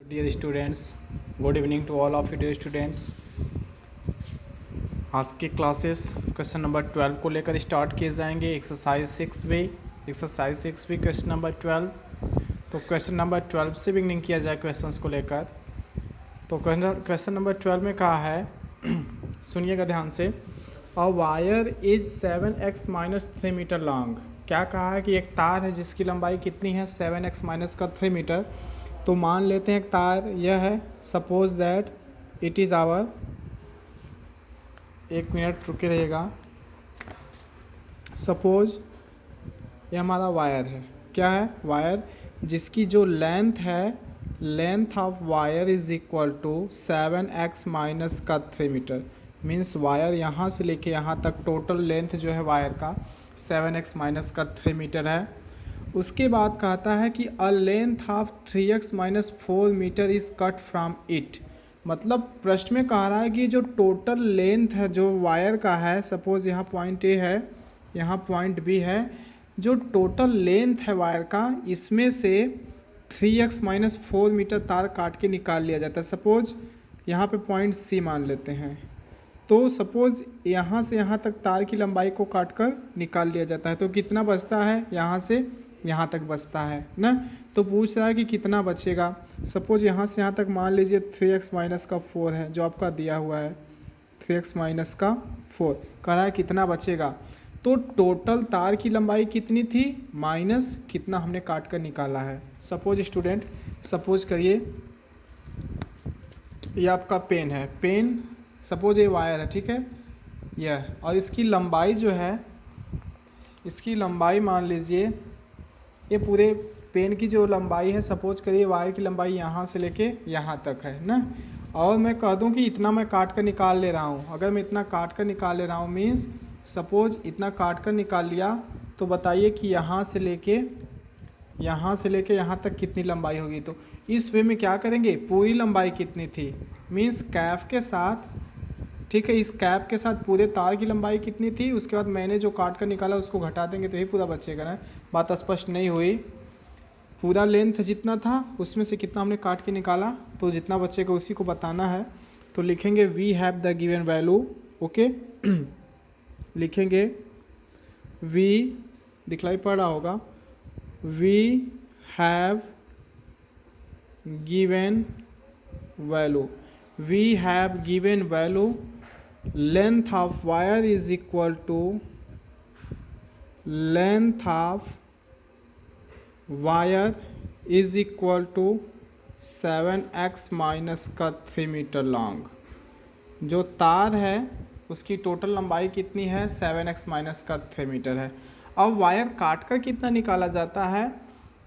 Dear students, good evening to all of you dear students। आज के classes question number 12 को लेकर start किए जाएंगे। एक्सरसाइज 6 भी क्वेश्चन नंबर 12। तो क्वेश्चन नंबर 12 से बिगनिंग किया जाए क्वेश्चंस को लेकर। तो क्वेश्चन नंबर 12 में कहा है सुनिएगा ध्यान से, a wire is 7x minus 3 metre long. क्या कहा है कि एक तार है जिसकी लंबाई कितनी है 7x माइनस का 3 मीटर। तो मान लेते हैं एक तार यह है, suppose that it is our, एक मिनट रुके रहिएगा, सपोज ये हमारा वायर है। क्या है? वायर, जिसकी जो लेंथ है, length of wire is equal to 7x minus का 3 मीटर। मीन्स वायर यहाँ से लेके यहाँ तक टोटल लेंथ जो है वायर का 7x माइनस का 3 मीटर है। उसके बाद कहता है कि a length of 3x minus 4 metre is cut from it. मतलब प्रश्न में कह रहा है कि जो टोटल लेंथ है जो वायर का है, सपोज यहाँ पॉइंट ए है, यहाँ पॉइंट बी है, जो टोटल लेंथ है वायर का, इसमें से 3x माइनस 4 मीटर तार काट के निकाल लिया जाता है। सपोज यहाँ पे पॉइंट सी मान लेते हैं, तो सपोज यहाँ से यहाँ तक तार की लंबाई को काट कर निकाल लिया जाता है, तो कितना बचता है? यहाँ से यहाँ तक बचता है ना। तो पूछ रहा है कि कितना बचेगा। सपोज यहाँ से यहाँ तक मान लीजिए 3x माइनस का 4 है जो आपका दिया हुआ है, 3x माइनस का 4 कह रहा है कितना बचेगा। तो टोटल तार की लंबाई कितनी थी माइनस कितना हमने काट कर निकाला है। सपोज स्टूडेंट, सपोज करिए ये आपका पेन है, पेन सपोज ये वायर है, ठीक है यह, और इसकी लंबाई जो है, इसकी लंबाई मान लीजिए ये पूरे पेन की जो लंबाई है, सपोज करिए वायर की लंबाई यहाँ से लेके यहाँ तक है ना, और मैं कह दूँ कि इतना मैं काट कर निकाल ले रहा हूँ। अगर मैं इतना काट कर निकाल ले रहा हूँ मीन्स सपोज इतना काट कर निकाल लिया, तो बताइए कि यहाँ से लेके यहाँ तक कितनी लंबाई होगी। तो इस वे में क्या करेंगे, पूरी लंबाई कितनी थी मीन्स कैप के साथ, ठीक है, इस कैप के साथ पूरे तार की लंबाई कितनी थी, उसके बाद मैंने जो काट कर निकाला उसको घटा देंगे तो यही पूरा बचेगा ना। बात स्पष्ट नहीं हुई? पूरा लेंथ जितना था उसमें से कितना हमने काट के निकाला, तो जितना बचेगा उसी को बताना है। तो लिखेंगे we have the given value, okay लिखेंगे वी, दिखलाई पड़ रहा होगा, we have given value, we have given value, length of wire is equal to length of wire is equal to 7x minus का 3 मीटर लॉन्ग। जो तार है उसकी टोटल लंबाई कितनी है 7x माइनस का 3 मीटर है। अब वायर काट कर कितना निकाला जाता है,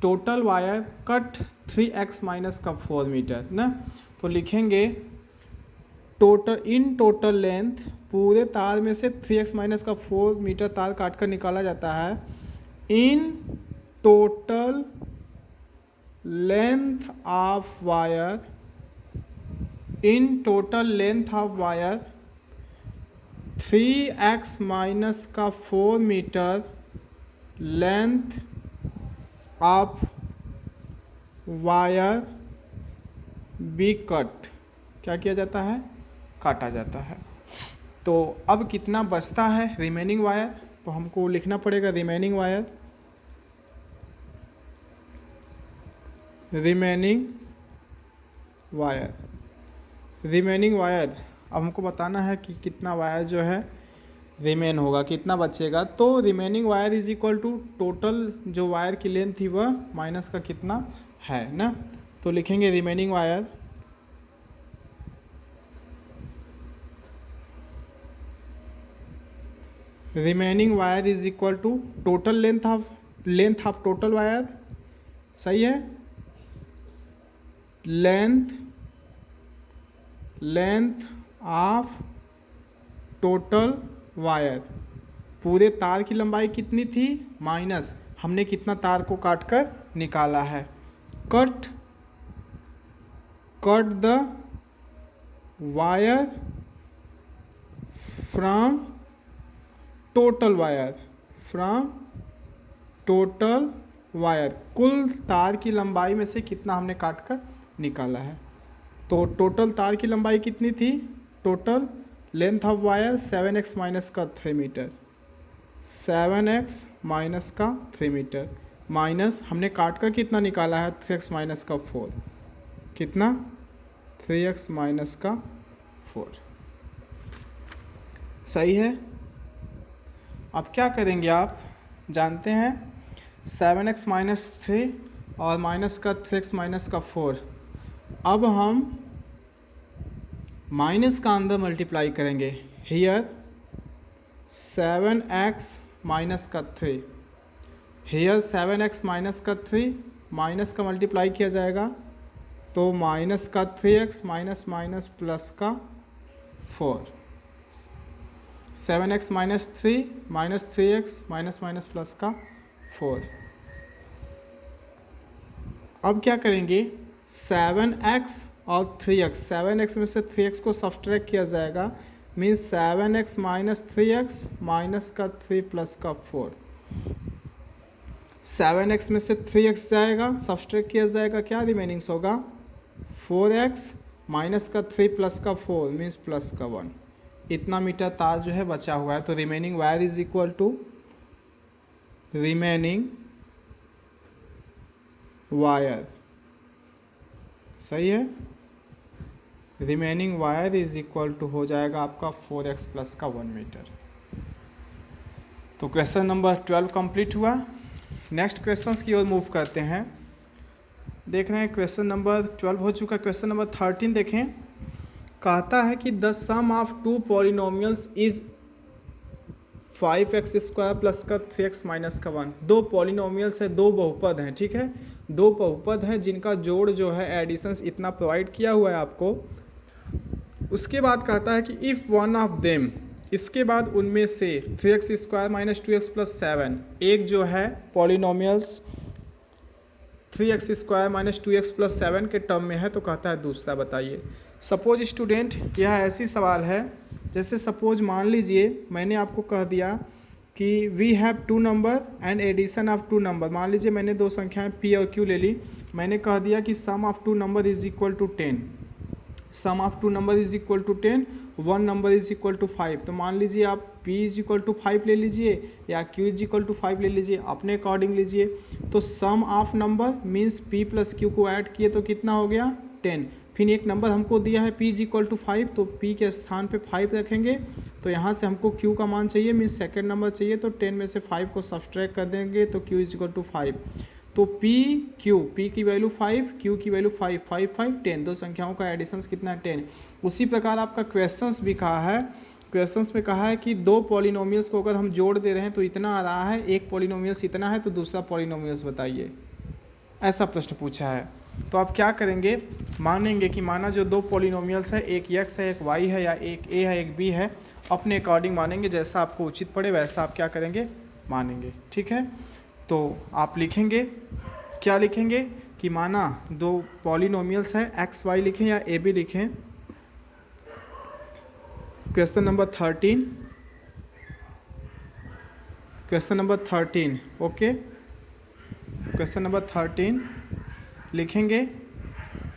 total wire cut 3x minus का 4 मीटर ना। तो लिखेंगे टोटल, इन टोटल लेंथ, पूरे तार में से 3x माइनस का 4 मीटर तार काट कर निकाला जाता है। In total length of wire, in total length of wire 3x minus का 4 metre length of wire be cut, क्या किया जाता है, काटा जाता है। तो अब कितना बचता है रिमेनिंग वायर, तो हमको लिखना पड़ेगा remaining wire, remaining wire, remaining wire. अब हमको बताना है कि कितना वायर जो है रिमेन होगा, कितना बचेगा। तो remaining wire is equal to total जो वायर की लेंथ थी वह माइनस का कितना है ना। तो लिखेंगे remaining wire, remaining wire is equal to total length of total wire, सही है, लेंथ ऑफ टोटल वायर, पूरे तार की लंबाई कितनी थी माइनस हमने कितना तार को काट कर निकाला है। Cut the wire from total wire, from total wire, कुल तार की लंबाई में से कितना हमने काट कर निकाला है। तो टोटल तार की लंबाई कितनी थी? Total length of wire 7x minus का 3 मीटर, 7x माइनस का 3 मीटर, माइनस हमने काट का कितना निकाला है? 3x माइनस का 4। कितना? 3x माइनस का 4। सही है। अब क्या करेंगे आप जानते हैं, 7x माइनस 3 और माइनस का 3x माइनस का 4। अब हम माइनस का अंदर मल्टीप्लाई करेंगे। हियर 7x माइनस का 3, हियर 7x माइनस का 3, माइनस का मल्टीप्लाई किया जाएगा तो माइनस का 3x माइनस माइनस प्लस का 4, 7x minus 3 minus 3x minus minus plus का 4। अब क्या करेंगे, 7x और 3x, 7x में से 3x को सब्ट्रैक्ट किया जाएगा, means 7x minus 3x minus का 3 प्लस का 4। 7x में से 3x जाएगा, सब्ट्रैक्ट किया जाएगा, क्या रिमेनिंग्स होगा? 4x माइनस का 3 प्लस का 4 मीन्स प्लस का 1। इतना मीटर तार जो है बचा हुआ है। तो remaining wire is equal to remaining wire, सही है। Remaining wire is equal to हो जाएगा आपका 4x प्लस का 1 मीटर। तो क्वेश्चन नंबर 12 कंप्लीट हुआ। नेक्स्ट क्वेश्चंस की ओर मूव करते हैं। देख रहे हैं क्वेश्चन नंबर 12 हो चुका। क्वेश्चन नंबर 13 देखें। कहता है कि the sum of two polynomials is 5x square plus का 3x माइनस का 1। दो पॉलिनोमियल्स है, दो बहुपद हैं, ठीक है। दो बहुपद हैं जिनका जोड़ जो है एडिशंस इतना प्रोवाइड किया हुआ है आपको। उसके बाद कहता है कि इफ़ वन ऑफ देम, इसके बाद उनमें से 3x square minus 2x plus 7, एक जो है polynomials 3x square minus 2x plus 7 के टर्म में है, तो कहता है दूसरा बताइए। सपोज स्टूडेंट, यह ऐसी सवाल है जैसे सपोज मान लीजिए मैंने आपको कह दिया कि we have two number and addition of two number. मान लीजिए मैंने दो संख्याएं p और q ले ली। मैंने कह दिया कि sum of two number is equal to 10, sum of two number is equal to 10, one number is equal to 5। तो मान लीजिए आप p इज इक्वल टू 5 ले लीजिए या q इज इक्वल टू 5 ले लीजिए, अपने अकॉर्डिंग लीजिए। तो sum of number means p plus q को ऐड किए तो कितना हो गया? 10। फिर एक नंबर हमको दिया है p इज इक्वल टू 5, तो p के स्थान पे 5 रखेंगे। तो यहाँ से हमको q का मान चाहिए, मीन्स सेकेंड नंबर चाहिए, तो 10 में से 5 को सब्सट्रैक्ट कर देंगे तो q इज इक्वल टू 5। तो p की वैल्यू 5, q की वैल्यू 5, 5 5 10, दो संख्याओं का एडिशंस कितना है? 10। उसी प्रकार आपका क्वेश्चंस भी कहा है। क्वेश्चंस में कहा है कि दो पॉलिनोमियल्स को अगर हम जोड़ दे रहे हैं तो इतना आ रहा है, एक पॉलिनोमियल्स इतना है, तो दूसरा पॉलिनोमियल्स बताइए। ऐसा प्रश्न पूछा है। तो आप क्या करेंगे, मानेंगे कि माना जो दो पॉलिनोमियल्स है, एक x है एक y है, या एक a है एक b है, अपने अकॉर्डिंग मानेंगे, जैसा आपको उचित पड़े वैसा आप क्या करेंगे, मानेंगे, ठीक है। तो आप लिखेंगे, क्या लिखेंगे कि माना दो पॉलिनोमियल्स है x y लिखें या a b लिखें। Question number 13, question number 13, okay. Question number 13 लिखेंगे,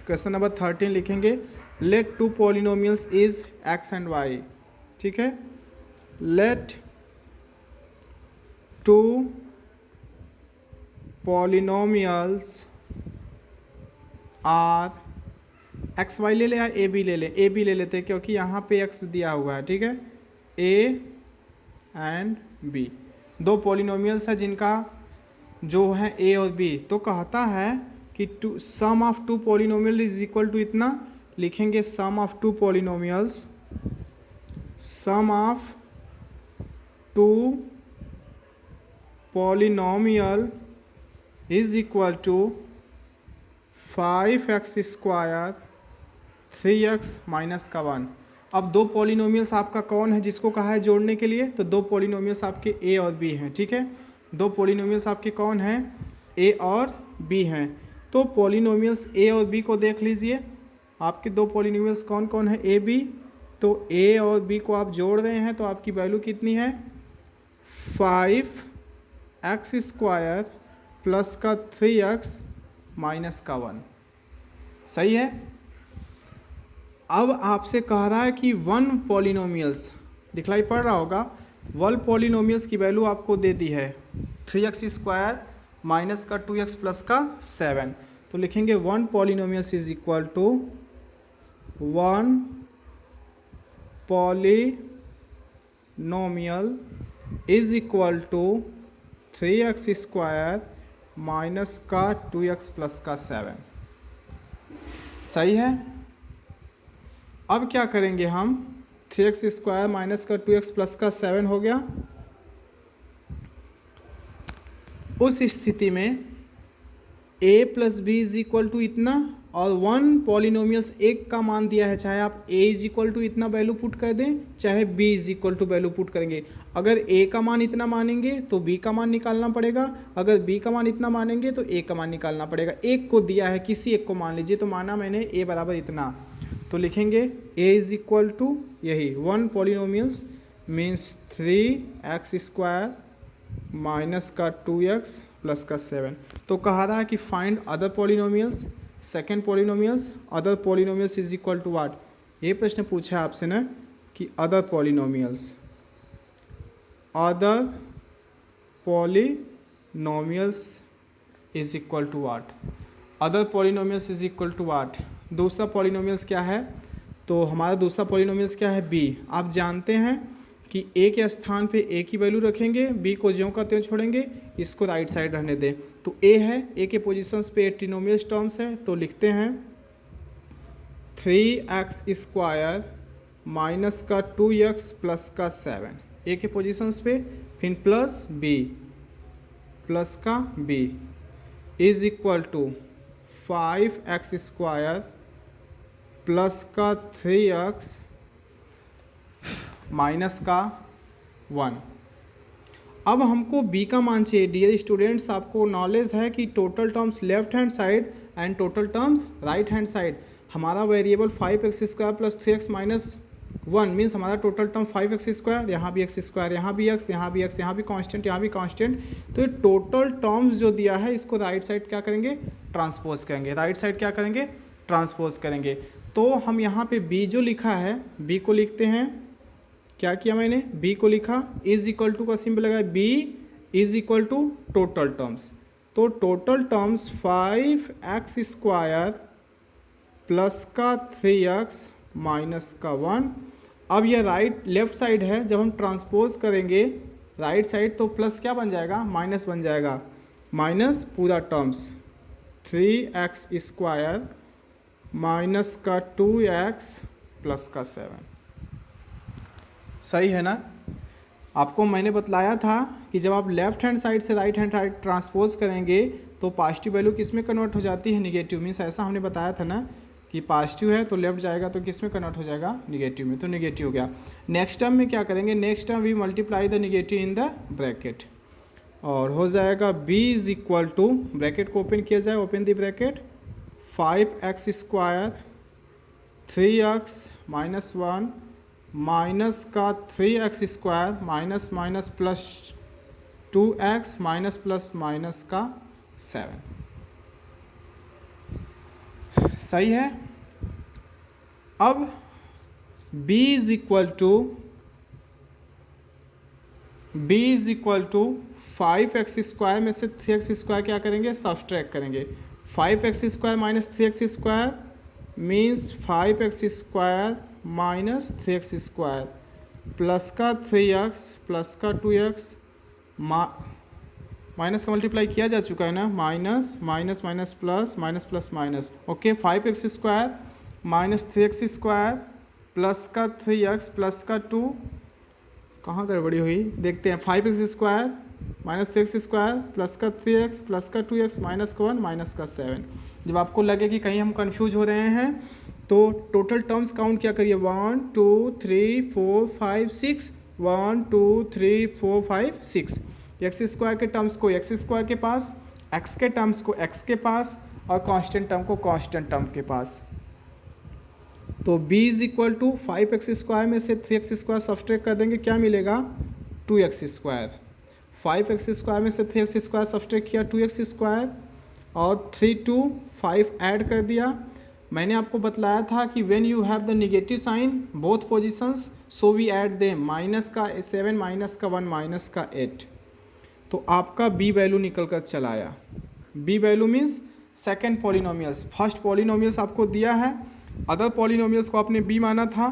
क्वेश्चन नंबर 13 लिखेंगे, let two polynomials is x and y, ठीक है। Let two polynomials are, x y ले ले या ए बी ले ले, ए बी ले लेते हैं क्योंकि यहाँ पे एक्स दिया हुआ है, ठीक है। ए एंड बी, दो पॉलिनोमियल्स है जिनका जो है ए और बी। तो कहता है कि two sum of two polynomial is equal to इतना, लिखेंगे sum of two polynomials, sum of two polynomial is equal to 5x square 3x minus का 1। अब दो पॉलिनोमियल्स आपका कौन है जिसको कहा है जोड़ने के लिए, तो दो पॉलिनोमियल्स आपके a और b हैं, ठीक है। दो पॉलिनोमियल्स आपके कौन हैं, a और b हैं। तो पॉलिनोमियल्स a और b को देख लीजिए, आपके दो पॉलिनोमियल्स कौन कौन है, a b। तो a और b को आप जोड़ रहे हैं तो आपकी वैल्यू कितनी है, 5x स्क्वायर प्लस का 3x माइनस का 1। सही है। अब आपसे कह रहा है कि वन पॉलिनोमियल्स, दिखलाई पड़ रहा होगा, वन पॉलिनोमियल्स की वैल्यू आपको दे दी है 3x² माइनस का 2x प्लस का 7। तो लिखेंगे one polynomials is equal to one polynomial is equal to 3x² minus का 2x प्लस का 7। सही है। अब क्या करेंगे हम, 3x² माइनस का 2x प्लस का 7 हो गया। उस स्थिति में a plus b is equal to इतना, और वन पॉलिनोमियल्स एक का मान दिया है, चाहे आप a इज इक्वल टू इतना वैल्यू पुट कर दें, चाहे b is equal to value put करेंगे। अगर a का मान इतना मानेंगे तो b का मान निकालना पड़ेगा, अगर b का मान इतना मानेंगे तो a का मान निकालना पड़ेगा। एक को दिया है, किसी एक को मान लीजिए, तो माना मैंने a बराबर इतना, तो लिखेंगे a इज इक्वल टू यही one polynomials means 3x² minus का 2x प्लस का 7। तो कहा रहा है कि find other polynomials, second polynomials, other polynomials is equal to what. ये प्रश्न पूछा है आपसे ना कि other polynomials, other polynomials is equal to what, other polynomials is equal to what. दूसरा पॉलिनोमियल्स क्या है, तो हमारा दूसरा पॉलिनोमियल्स क्या है, b। आप जानते हैं कि a के स्थान पे a की वैल्यू रखेंगे, b को ज्यों का त्यों छोड़ेंगे, इसको राइट साइड रहने दें। तो a है, a के पोजीशंस पे ट्रिनोमियल्स टर्म्स है, तो लिखते हैं 3x² माइनस का 2x प्लस का 7 a के पोजीशंस पे, फिर प्लस का b is equal to 5x² plus का 3x माइनस का 1। अब हमको b का मान चाहिए। डियर स्टूडेंट्स, आपको नॉलेज है कि total terms left hand side and total terms right hand side. हमारा variable 5x² plus 3x minus 1 means हमारा टोटल टर्म 5x², यहाँ भी x², यहाँ भी x, यहाँ भी x, यहाँ भी कांस्टेंट, यहाँ भी कांस्टेंट। तो ये टोटल टर्म्स जो दिया है इसको राइट साइड क्या करेंगे, ट्रांसपोज करेंगे। राइट साइड क्या करेंगे, ट्रांसपोज करेंगे। तो हम यहाँ पे b जो लिखा है, b को लिखते हैं, क्या किया मैंने, b को लिखा, इज इक्वल टू का सिंबल लगाया, b is equal to total terms. तो टोटल टर्म्स 5x² प्लस का 3x माइनस का 1। अब यह राइट लेफ्ट साइड है, जब हम ट्रांसपोज करेंगे राइट साइड तो प्लस क्या बन जाएगा, माइनस बन जाएगा, माइनस पूरा टर्म्स 3x² माइनस का 2x प्लस का 7। सही है ना। आपको मैंने बतलाया था कि जब आप लेफ्ट हैंड साइड से राइट हैंड साइड ट्रांसपोज करेंगे तो पॉजिटिव वैल्यू किस में कन्वर्ट हो जाती है, निगेटिव। मीन्स ऐसा हमने बताया था ना कि पॉजिटिव है तो लेफ्ट जाएगा तो किस में कन्वर्ट हो जाएगा, निगेटिव में, तो निगेटिव हो गया। नेक्स्ट टर्म में क्या करेंगे, next term we multiply the negative in the bracket, और हो जाएगा b इज इक्वल टू, ब्रैकेट को ओपन किया जाए, open the bracket, 5x² 3x minus 1 minus का 3x² minus minus plus 2x minus plus minus का 7। सही है। अब b is equal to 5x² में से 3x² क्या करेंगे, सब्सट्रैक्ट करेंगे। 5x² minus 3x² means 5x² minus 3x² plus का 3x प्लस का 2x, माइनस का मल्टीप्लाई किया जा चुका है ना, minus minus minus plus minus plus minus, okay. 5x² minus 3x² plus का 3x प्लस का 2, कहाँ गड़बड़ी हुई देखते हैं, 5x² माइनस 3x² प्लस का 3x प्लस का 2x माइनस का 1 माइनस का 7। जब आपको लगे कि कहीं हम कंफ्यूज हो रहे हैं तो टोटल टर्म्स काउंट क्या करिए, 1 2 3 4 5 6, 1 2 3 4 5 6। x² के टर्म्स को x² के पास, x के टर्म्स को x के पास, और कांस्टेंट टर्म को कांस्टेंट टर्म के पास। तो b is equal to 5x² में से 3x² सब्सट्रैक्ट कर देंगे, क्या मिलेगा, 2x²। 5x² में से 3x² सब्सट्रैक्ट किया, 2x², और 3 2 5 ऐड कर दिया, मैंने आपको बतलाया था कि when you have the negative sign both positions so we add them, minus का 7 माइनस का 1 माइनस का 8, तो आपका बी वैल्यू निकल कर चला आया। B value means second polynomials, first polynomials आपको दिया है, अदर पॉलिनोमियल्स को आपने बी माना था,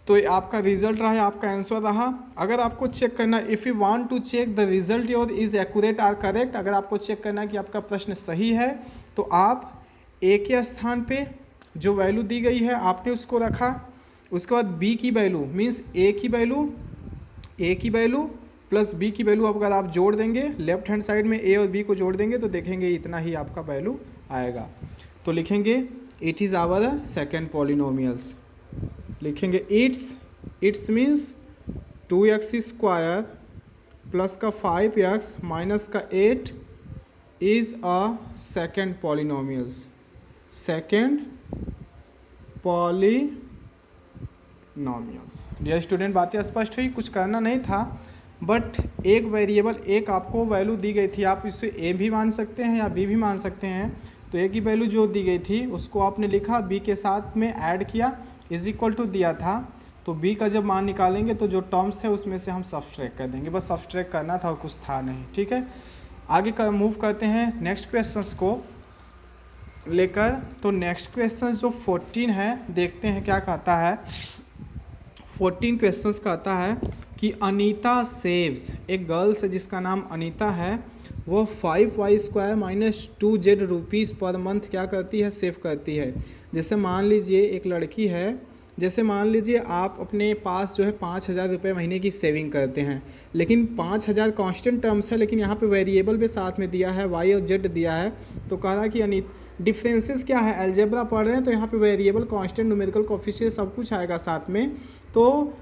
तो ये आपका रिजल्ट रहा है, आपका आंसर रहा। अगर आपको चेक करना, if you want to check the result your is accurate or correct, अगर आपको चेक करना है कि आपका प्रश्न सही है, तो आप ए के स्थान पे जो वैल्यू दी गई है आपने उसको रखा, उसके बाद बी की वैल्यू मीन्स ए की वैल्यू प्लस बी की वैल्यू अगर आप जोड़ देंगे, लेफ्ट हैंड साइड में ए और बी को जोड़ देंगे तो देखेंगे इतना ही आपका वैल्यू आएगा। तो लिखेंगे it is our second polynomials, लिखेंगे it's means 2x square plus का 5x माइनस का 8 is a second polynomials, second polynomials. Dear student, बातें स्पष्ट हुई, कुछ करना नहीं था, बट एक वेरिएबल, एक आपको वैल्यू दी गई थी, आप इसे ए भी मान सकते हैं या बी भी मान सकते हैं। तो ए की वैल्यू जो दी गई थी उसको आपने लिखा, बी के साथ में ऐड किया, इज इक्वल टू दिया था, तो बी का जब मान निकालेंगे तो जो टर्म्स है उसमें से हम सब्सट्रैक्ट कर देंगे, बस सब्सट्रैक्ट करना था और कुछ था नहीं। ठीक है, आगे का मूव करते हैं नेक्स्ट क्वेश्चंस को लेकर। तो नेक्स्ट क्वेश्चन जो 14 है, देखते हैं क्या कहता है। 14 क्वेश्चंस कहता है कि अनीता सेव्स, एक गर्ल्स है जिसका नाम अनीता है, वो 5y² minus 2z rupees per month क्या करती है, सेव करती है। जैसे मान लीजिए एक लड़की है, जैसे मान लीजिए आप अपने पास जो है 5,000 रुपये महीने की सेविंग करते हैं, लेकिन 5,000 कांस्टेंट टर्म्स है, लेकिन यहाँ पे वेरिएबल भी साथ में दिया है, वाई और जेड दिया है। तो कह रहा है कि डिफरेंसेस क्या है, अलजेब्रा पढ़ रहे हैं तो यहाँ पे वेरिएबल, कांस्टेंट, न्यूमेरिकल कोएफिशिएंट सब कुछ आएगा साथ में। तो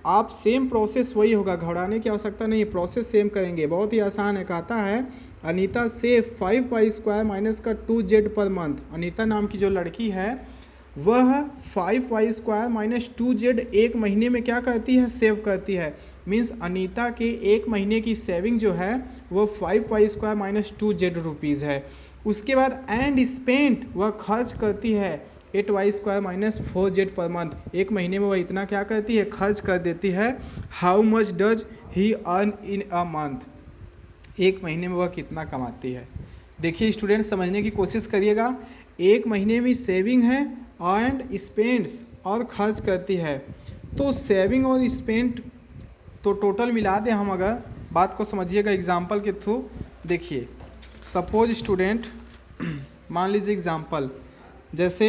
आप सेम प्रोसेस वही होगा, घबराने की आवश्यकता नहीं, प्रोसेस सेम करेंगे, बहुत ही आसान है। कहता है अनीता से 5y² माइनस का 2z पर मंथ। अनीता नाम की जो लड़की है वह 5y² माइनस 2z एक महीने में क्या करती है, सेव करती है। मीन्स अनीता के एक महीने की सेविंग जो है वो 5y² माइनस 2z रुपीज़ है। उसके बाद एंड स्पेंट, वह खर्च करती है 8y² minus 4z per month. एक महीने में वह इतना क्या करती है, खर्च कर देती है। How much does he earn in a month, एक महीने में वह कितना कमाती है। देखिए स्टूडेंट, समझने की कोशिश करिएगा, एक महीने में सेविंग है एंड स्पेंड्स और खर्च करती है, तो सेविंग और स्पेंड तो टोटल मिला दें हम, अगर बात को समझिएगा एग्जाम्पल के थ्रू। देखिए सपोज स्टूडेंट, मान लीजिए एग्जाम्पल, जैसे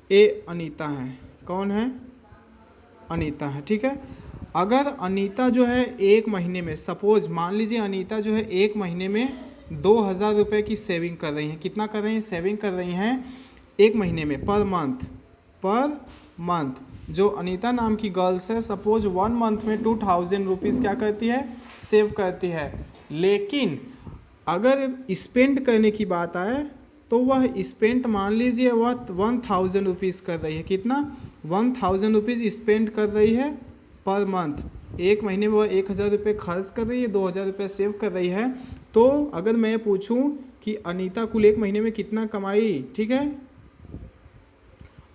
ए अनीता है, कौन है, अनीता है, ठीक है। अगर अनीता जो है एक महीने में, सपोज मान लीजिए अनीता जो है एक महीने में 2,000 रुपये की सेविंग कर रही हैं, कितना कर रही हैं, सेविंग कर रही हैं एक महीने में, पर मंथ। जो अनीता नाम की गर्ल्स है, सपोज 1 मंथ में 2,000 रुपीज़ क्या करती है, सेव करती है। लेकिन अगर स्पेंड करने की बात आए तो वह स्पेंड मान लीजिए वह 1,000 रुपीज़ कर रही है, कितना, 1,000 रुपीज़ स्पेंड कर रही है पर मंथ। एक महीने में वह 1,000 रुपये खर्च कर रही है, 2,000 रुपये सेव कर रही है। तो अगर मैं पूछूं कि अनीता कुल एक महीने में कितना कमाई, ठीक है,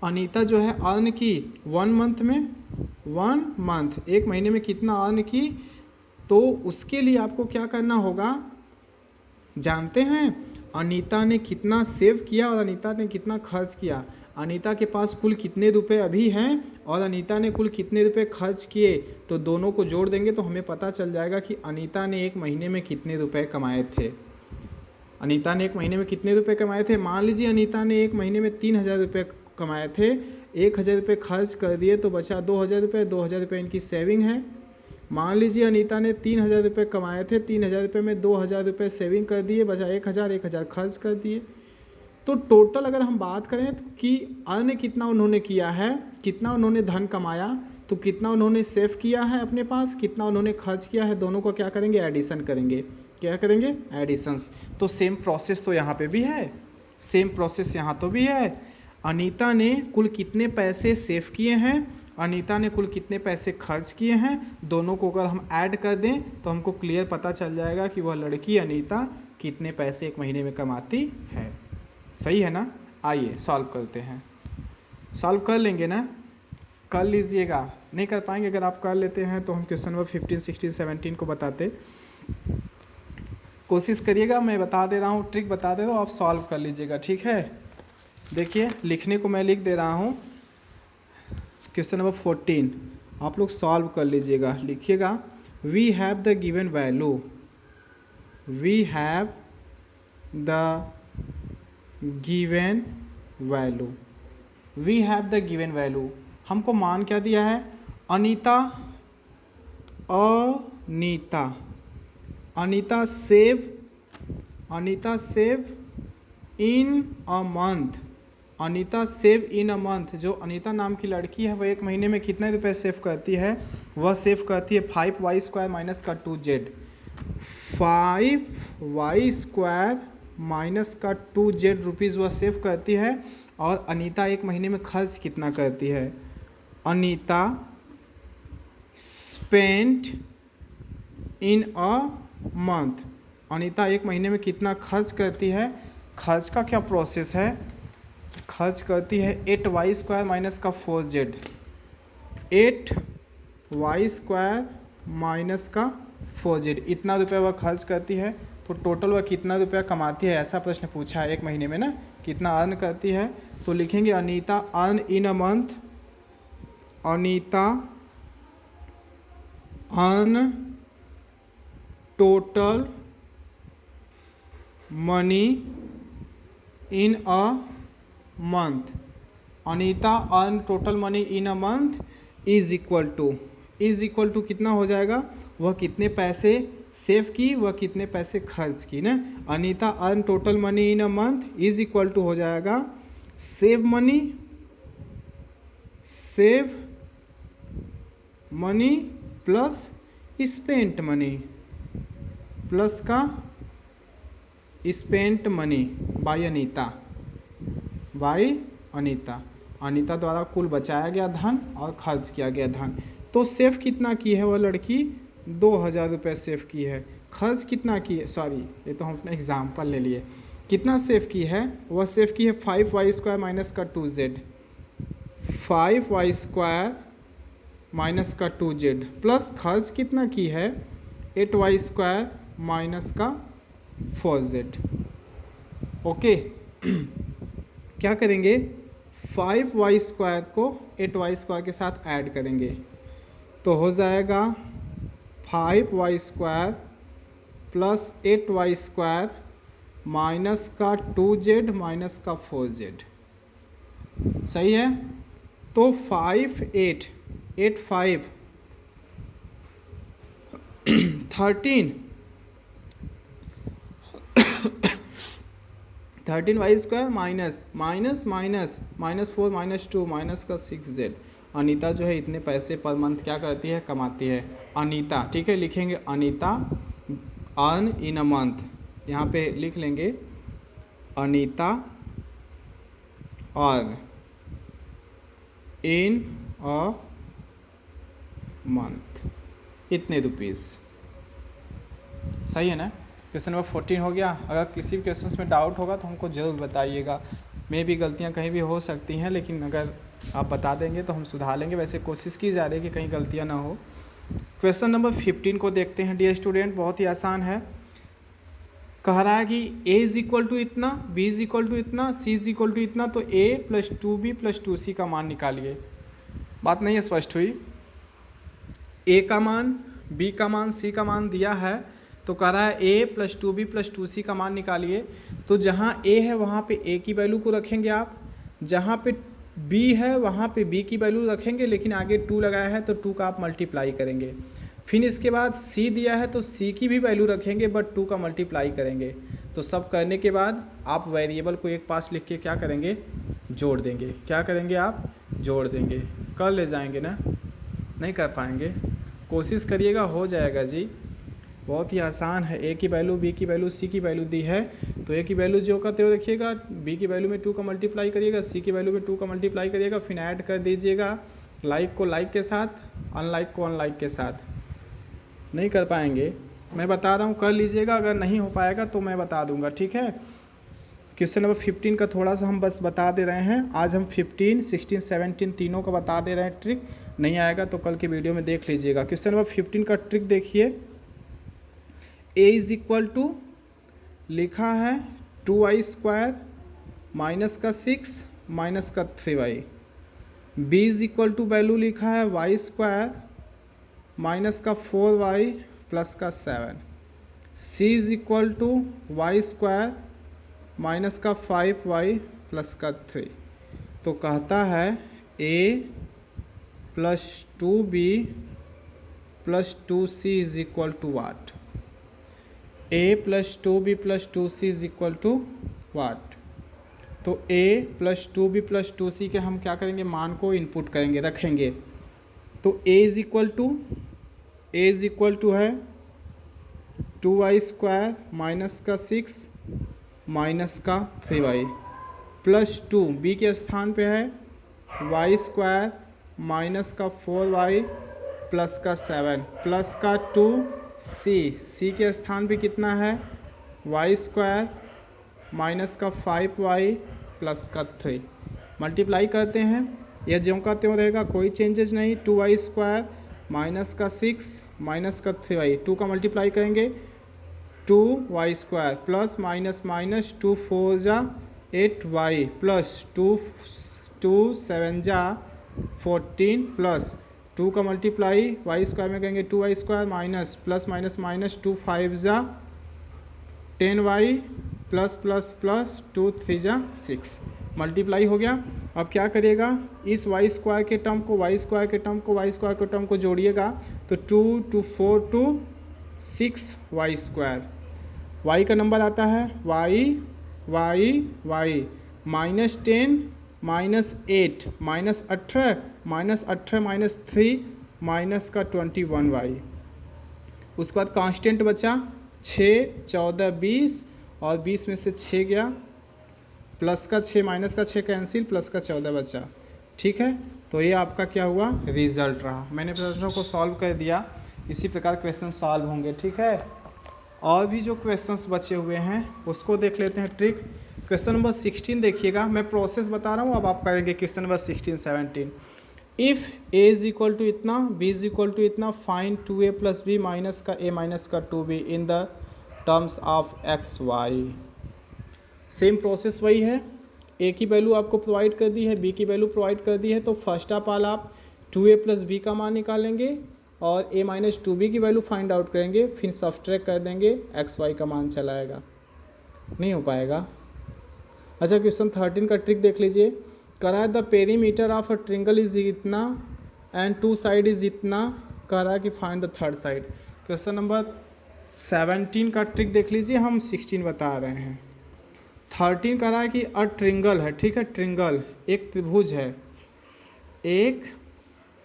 अनीता जो है अर्न की 1 मंथ, एक महीने में कितना अर्न की, तो उसके लिए आपको क्या करना होगा, जानते हैं अनीता ने कितना सेव किया और अनीता ने कितना खर्च किया। अनीता के पास कुल कितने रुपए अभी हैं और अनीता ने कुल कितने रुपए खर्च किए, तो दोनों को जोड़ देंगे तो हमें पता चल जाएगा कि अनीता ने एक महीने में कितने रुपए कमाए थे। अनीता ने एक महीने में कितने रुपए कमाए थे, मान लीजिए अनीता ने एक महीने में 3,000 रुपये कमाए थे, 1,000 रुपये खर्च कर दिए तो बचा 2,000 रुपये, 2,000 रुपये इनकी सेविंग है। मान लीजिए अनीता ने 3,000 रुपये कमाए थे, 3,000 रुपये में 2,000 रुपये सेविंग कर दिए, बचा 1,000 खर्च कर दिए। तो टोटल अगर हम बात करें तो कि अर्न कितना उन्होंने किया है, कितना उन्होंने धन कमाया, तो कितना उन्होंने सेव किया है अपने पास, कितना उन्होंने खर्च किया है, दोनों को क्या करेंगे, एडिशन करेंगे। क्या करेंगे, एडिशंस। तो सेम प्रोसेस तो यहाँ पे भी है, सेम प्रोसेस यहाँ तो भी है। अनीता ने कुल कितने पैसे सेव किए हैं, अनीता ने कुल कितने पैसे खर्च किए हैं, दोनों को अगर हम ऐड कर दें तो हमको क्लियर पता चल जाएगा कि वह लड़की अनीता कितने पैसे एक महीने में कमाती है। सही है ना। आइए सॉल्व करते हैं, सॉल्व कर लेंगे ना, कर लीजिएगा। नहीं कर पाएंगे, अगर आप कर लेते हैं तो हम क्वेश्चन नंबर 15, 16, 17 को बताते। कोशिश करिएगा, मैं बता दे रहा हूँ, ट्रिक बता दे रहा हूँ, आप सॉल्व कर लीजिएगा, ठीक है। देखिए लिखने को मैं लिख दे रहा हूँ, क्वेश्चन नंबर 14 आप लोग सॉल्व कर लीजिएगा। लिखिएगा, we have the given value, we have the given value, we have the given value. हमको मान क्या दिया है, Anita, Anita, Anita save, Anita save in a month, Anita save in a month. जो अनीता नाम की लड़की है वह एक महीने में कितने रुपए सेव करती है, वह सेव करती है 5y² माइनस का 2z, 5y² माइनस का 2z रुपीज़ वह सेव करती है। और अनीता एक महीने में खर्च कितना करती है, Anita spent in a month, Anita एक महीने में कितना खर्च करती है। खर्च का क्या प्रोसेस है, खर्च करती है 8y² माइनस का 4z, 8y² माइनस का 4z, इतना रुपये वह खर्च करती है। तो टोटल वह कितना रुपया कमाती है, ऐसा प्रश्न पूछा है एक महीने में ना, कितना अर्न करती है। तो लिखेंगे Anita earn in a month, Anita earn total money in a month, Anita earn total money in a month is equal to कितना हो जाएगा, वह कितने पैसे सेव की, वह कितने पैसे खर्च की ना। Anita earn total money in a month is equal to हो जाएगा save money, save money plus spent money, plus का spent money by Anita, by Anita, Anita द्वारा कुल बचाया गया धन और खर्च किया गया धन। तो सेव कितना की है वह लड़की, 2000 रुपये सेव की है। खर्च कितना की है, सॉरी ये तो हम अपना एग्जाम्पल ले लिए, कितना सेव की है, वह सेव की है 5y² माइनस का 2z, 5y² माइनस का 2z, प्लस खर्च कितना की है 8y² माइनस का 4z। ओके क्या करेंगे, 5y² को 8y² के साथ ऐड करेंगे तो हो जाएगा 5y² प्लस 8y² माइनस का 2z माइनस का 4z, सही है। तो 5 8 8 5 13y² minus minus minus minus 4 minus 2 minus का 6z। अनीता जो है इतने पैसे पर मंथ क्या करती है, कमाती है अनीता, ठीक है। लिखेंगे Anita earn in a month, यहाँ पे लिख लेंगे Anita earn in a month इतने रुपीज़, सही है ना। क्वेश्चन नंबर 14 हो गया। अगर किसी भी क्वेश्चन में डाउट होगा तो हमको ज़रूर बताइएगा, मे भी गलतियाँ कहीं भी हो सकती हैं, लेकिन अगर आप बता देंगे तो हम सुधार लेंगे। वैसे कोशिश की जा रही है कि कहीं गलतियाँ ना हो। क्वेश्चन नंबर 15 को देखते हैं डियर स्टूडेंट, बहुत ही आसान है। कह रहा है कि a इज इक्वल टू इतना, b इज इक्वल टू इतना, c इज इक्वल टू इतना, तो a plus 2b plus 2c का मान निकालिए। बात नहीं स्पष्ट हुई, a का मान, b का मान, c का मान दिया है, तो कह रहा है a plus 2b plus 2c का मान निकालिए। तो जहाँ a है वहाँ पे a की वैल्यू को रखेंगे आप, जहाँ पे b है वहाँ पे b की वैल्यू रखेंगे, लेकिन आगे 2 लगाया है तो 2 का आप मल्टीप्लाई करेंगे। फिर इसके बाद c दिया है तो c की भी वैल्यू रखेंगे बट 2 का मल्टीप्लाई करेंगे। तो सब करने के बाद आप वेरिएबल को एक पास लिख के क्या करेंगे, जोड़ देंगे। क्या करेंगे आप, जोड़ देंगे। कर ले जाएंगे ना, नहीं कर पाएंगे, कोशिश करिएगा, हो जाएगा जी, बहुत ही आसान है। a की वैल्यू, b की वैल्यू, c की वैल्यू दी है, तो a की वैल्यू जो करते हो रखिएगा, b की वैल्यू में 2 का मल्टीप्लाई करिएगा, c की वैल्यू में 2 का मल्टीप्लाई करिएगा, फिर ऐड कर दीजिएगा लाइक को लाइक के साथ, अनलाइक को अनलाइक के साथ। नहीं कर पाएंगे, मैं बता रहा हूँ, कर लीजिएगा, अगर नहीं हो पाएगा तो मैं बता दूंगा, ठीक है। क्वेश्चन नंबर 15 का थोड़ा सा हम बस बता दे रहे हैं। आज हम 15, 16, 17 तीनों का बता दे रहे हैं ट्रिक। नहीं आएगा तो कल के वीडियो में देख लीजिएगा। क्वेश्चन नंबर 15 का ट्रिक देखिए। a इज इक्वल टू लिखा है 2y² माइनस का 6 माइनस का 3y। b is equal to value लिखा है y² माइनस का 4y प्लस का 7। c is equal to y² minus का 5y प्लस का 3। तो कहता है a plus 2b plus 2c is equal to what. a plus 2b plus 2c is equal to what. तो a plus 2b plus 2c के हम क्या करेंगे, मान को इनपुट करेंगे, रखेंगे। तो a इज इक्वल टू है 2y² माइनस का 6 माइनस का 3y प्लस 2। b के स्थान पे है y² माइनस का 4y प्लस का 7 प्लस का 2c के स्थान पे कितना है y² माइनस का 5y प्लस का 3। मल्टीप्लाई करते हैं, यह ज्यों का त्यों रहेगा, कोई चेंजेस नहीं। 2y² माइनस का 6 माइनस का 3y, 2 का मल्टीप्लाई करेंगे 2y² प्लस माइनस माइनस 2 4 जा 8y प्लस 2 7 जा 14 प्लस 2 का मल्टीप्लाई y² में करेंगे 2y² minus plus minus minus 2 5 जा 10y प्लस प्लस प्लस 2 3 जा 6। मल्टीप्लाई हो गया। अब क्या करिएगा, इस y² के टर्म को y² के टर्म को y² के टर्म को जोड़िएगा तो 2 2 4 2 6y²। y का नंबर आता है y minus 10 minus 8 minus 18 minus 18 minus 3 minus का 21y। उसके बाद कांस्टेंट बचा 6 14 20 और 20 में से 6 गया, प्लस का 6 माइनस का 6 कैंसिल, प्लस का 14 बचा। ठीक है, तो ये आपका क्या हुआ, रिजल्ट रहा। मैंने प्रश्नों को सॉल्व कर दिया। इसी प्रकार क्वेश्चन सॉल्व होंगे। ठीक है, और भी जो क्वेश्चंस बचे हुए हैं उसको देख लेते हैं ट्रिक। क्वेश्चन नंबर 16 देखिएगा, मैं प्रोसेस बता रहा हूँ, अब आप करेंगे question number 16 17। If a is equal to इतना, b इज इक्वल टू इतना, find 2a plus b minus का a माइनस का 2b in the terms of x y। Same process वही है। a की वैल्यू आपको प्रोवाइड कर दी है, b की वैल्यू प्रोवाइड कर दी है, तो फर्स्ट ऑफ ऑल आप 2a प्लस b का मान निकालेंगे और a माइनस 2b की वैल्यू फाइंड आउट करेंगे, फिर सब्सट्रैक्ट कर देंगे, एक्स वाई का मान चला आएगा। नहीं हो पाएगा। अच्छा, क्वेश्चन 13 का ट्रिक देख लीजिए। कह रहा है the perimeter of a triangle is इतना एंड 2 साइड इज इतना, कह रहा है कि find the third side. Question number 17 का ट्रिक देख लीजिए, हम 16 बता रहे हैं। 13 कह रहा है कि अ ट्रिंगल है। ठीक है, ट्रिंगल एक त्रिभुज है, एक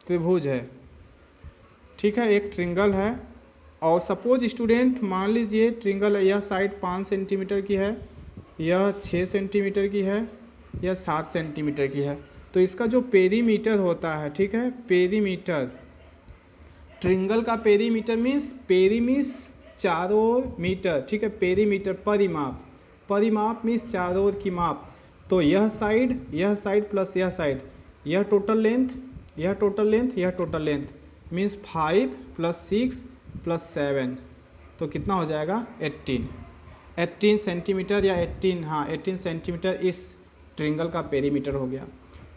त्रिभुज है। ठीक है, एक ट्रिंगल है और सपोज स्टूडेंट मान लीजिए ट्रिंगल यह साइड 5 सेंटीमीटर की है, यह 6 सेंटीमीटर की है, यह 7 सेंटीमीटर की है। तो इसका जो पेरीमीटर होता है, ठीक है, पेरीमीटर, ट्रिंगल का पेरीमीटर मीन्स चारों ओर मीटर। ठीक है, पेरीमीटर परिमाप, परिमाप मीन्स चारों ओर की माप। तो यह साइड प्लस यह साइड, यह टोटल लेंथ, यह टोटल लेंथ, यह total length means 5 plus 6 plus 7, तो कितना हो जाएगा 18 सेंटीमीटर या 18 सेंटीमीटर इस ट्रिंगल का पेरीमीटर हो गया।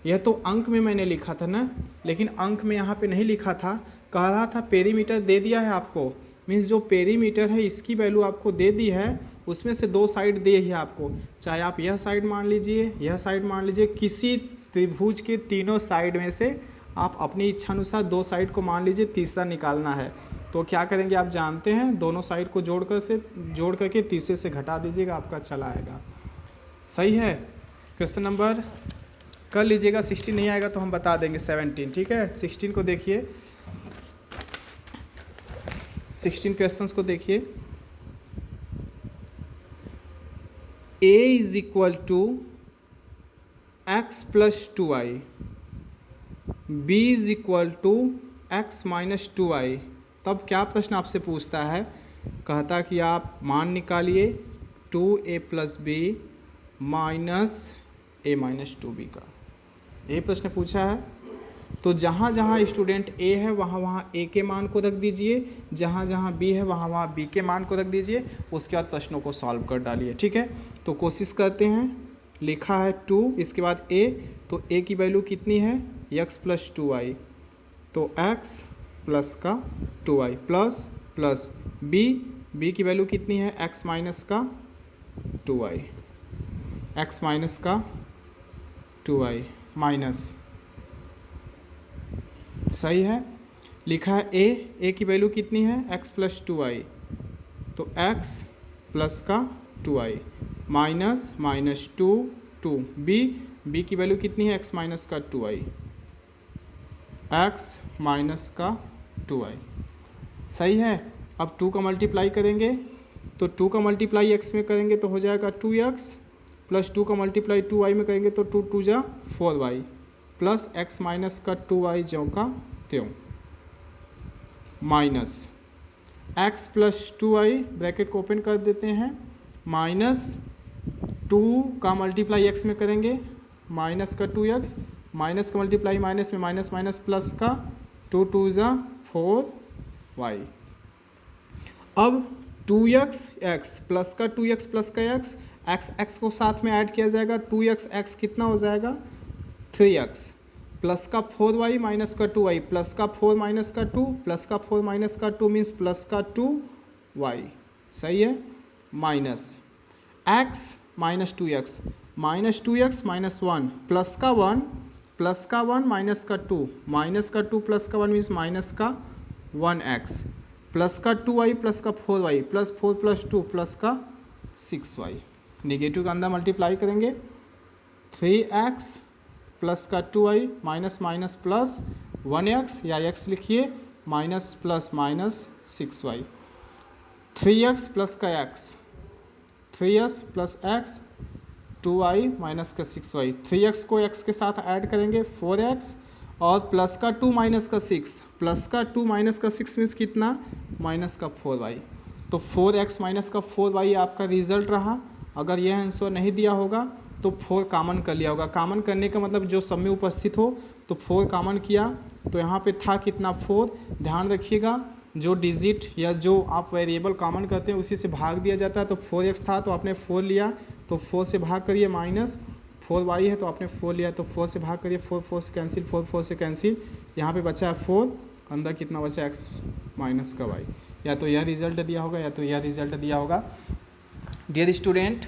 यह तो अंक में मैंने लिखा था ना, लेकिन अंक में यहाँ पे नहीं लिखा था। कह रहा था पेरीमीटर दे दिया है आपको, मीन्स जो पेरीमीटर है इसकी वैल्यू आपको दे दी है, उसमें से 2 साइड दे ही आपको, चाहे आप यह साइड मान लीजिए, यह साइड मान लीजिए, किसी त्रिभुज के तीनों साइड में से आप अपनी इच्छा अनुसार 2 साइड को मान लीजिए, तीसरा निकालना है। तो क्या करेंगे आप जानते हैं, दोनों साइड को जोड़ करके तीसरे से घटा दीजिएगा, आपका चला आएगा। सही है। क्वेश्चन नंबर कर लीजिएगा, 16 नहीं आएगा तो हम बता देंगे 17। ठीक है, 16 को देखिए, 16 क्वेश्चंस को देखिए। a is equal to x plus 2i, b is equal to x minus 2i। तब क्या प्रश्न आपसे पूछता है, कहता कि आप मान निकालिए 2a प्लस b माइनस ए माइनस 2b का, ये प्रश्न पूछा है। तो जहाँ जहाँ स्टूडेंट ए है वहाँ वहाँ ए के मान को रख दीजिए, जहाँ जहाँ बी है वहाँ वहाँ बी के मान को रख दीजिए, उसके बाद प्रश्नों को सॉल्व कर डालिए। ठीक है, तो कोशिश करते हैं। लिखा है 2, इसके बाद ए, तो ए की वैल्यू कितनी है x प्लस 2y, तो x प्लस का 2y प्लस प्लस बी की वैल्यू कितनी है x माइनस का 2y, x माइनस का 2y माइनस, सही है। लिखा है ए की वैल्यू कितनी है x प्लस 2y, तो x प्लस का 2y माइनस माइनस 2 बी की वैल्यू कितनी है x माइनस का 2y, x माइनस का 2y, सही है। अब 2 का मल्टीप्लाई करेंगे, तो 2 का मल्टीप्लाई x में करेंगे तो हो जाएगा 2x, प्लस 2 का मल्टीप्लाई 2y में करेंगे तो 2 2 जा 4y, प्लस x माइनस का 2y ज्यों का त्यों, minus x plus 2y bracket को ओपन कर देते हैं, माइनस 2 का मल्टीप्लाई x में करेंगे, माइनस का 2x, माइनस का मल्टीप्लाई माइनस में माइनस माइनस प्लस का 2 2 जा 4y। अब 2x x प्लस का 2x प्लस का x को साथ में ऐड किया जाएगा, 2x कितना हो जाएगा 3x, प्लस का 4y माइनस का 2y, प्लस का 4 माइनस का 2, प्लस का 4 माइनस का 2 मीन्स प्लस का 2y, सही है। Minus x minus 2x minus 2x minus 1, plus का 1 माइनस का 2, माइनस का 2 प्लस का 1 मीन्स माइनस का 1x, प्लस का 2y प्लस का 4y, प्लस 4 प्लस 2 प्लस का 6y। नेगेटिव का अंदर मल्टीप्लाई करेंगे, 3x प्लस का 2y minus minus plus 1x, या x लिखिए minus plus minus 6y, 3x plus का x, 3x plus x 2y minus का 6y, 3x को x के साथ ऐड करेंगे 4x, और प्लस का 2 माइनस का 6, प्लस का 2 माइनस का 6 मीन्स कितना माइनस का 4y, तो 4x माइनस का 4y आपका रिजल्ट रहा। अगर यह आंसर नहीं दिया होगा तो 4 कॉमन कर लिया होगा, कॉमन करने का मतलब जो सब में उपस्थित हो, तो 4 कॉमन किया तो यहाँ पे था कितना 4। ध्यान रखिएगा जो डिजिट या जो आप वेरिएबल कॉमन करते हैं उसी से भाग दिया जाता है, तो 4x था तो आपने 4 लिया, तो 4 से भाग करिए, माइनस 4y है तो आपने 4 लिया, तो 4 से भाग करिए, 4 से कैंसिल, 4 से कैंसिल, यहाँ पे बचा है 4, अंदर कितना बचा x माइनस का y, या तो यह रिजल्ट दिया होगा या तो यह रिजल्ट दिया होगा। डियर स्टूडेंट,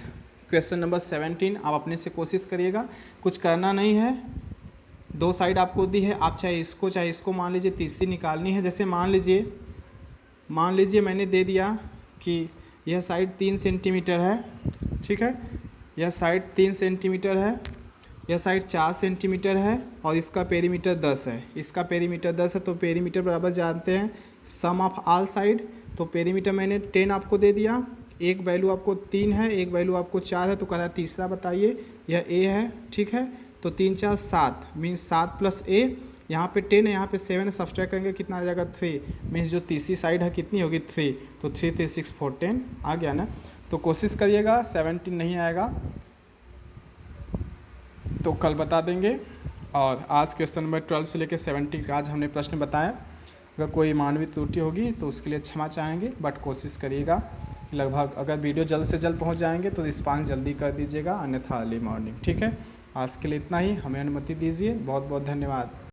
क्वेश्चन नंबर 17 आप अपने से कोशिश करिएगा, कुछ करना नहीं है, 2 साइड आपको दी है, आप चाहे इसको मान लीजिए, तीसरी निकालनी है। जैसे मान लीजिए मैंने दे दिया कि यह साइड 3 सेंटीमीटर है, ठीक है, यह साइड 3 सेंटीमीटर है, यह साइड 4 सेंटीमीटर है, और इसका पेरीमीटर 10 है, इसका पेरीमीटर 10 है, तो पेरीमीटर बराबर जानते हैं सम ऑफ ऑल साइड, तो पेरीमीटर मैंने 10 आपको दे दिया, एक वैल्यू आपको 3 है, एक वैल्यू आपको 4 है, तो कह रहा है तीसरा बताइए, यह a है, ठीक है, तो 3 4 7 मीन्स 7 प्लस a, यहाँ पे 10 है, यहाँ पे 7 है, सब्सट्रैक्ट करेंगे कितना आ जाएगा 3, मीन्स जो तीसरी साइड है कितनी होगी 3, तो 3 3 6 4 10 आ गया ना। तो कोशिश करिएगा, 17 नहीं आएगा तो कल बता देंगे। और आज क्वेश्चन नंबर 12 से लेकर 17 का आज हमने प्रश्न बताया। अगर कोई मानवीय त्रुटि होगी तो उसके लिए क्षमा चाहेंगे, बट कोशिश करिएगा लगभग, अगर वीडियो जल्द से जल्द पहुंच जाएंगे तो रिस्पांस जल्दी कर दीजिएगा, अन्यथा अर्ली मॉर्निंग। ठीक है, आज के लिए इतना ही, हमें अनुमति दीजिए, बहुत बहुत धन्यवाद।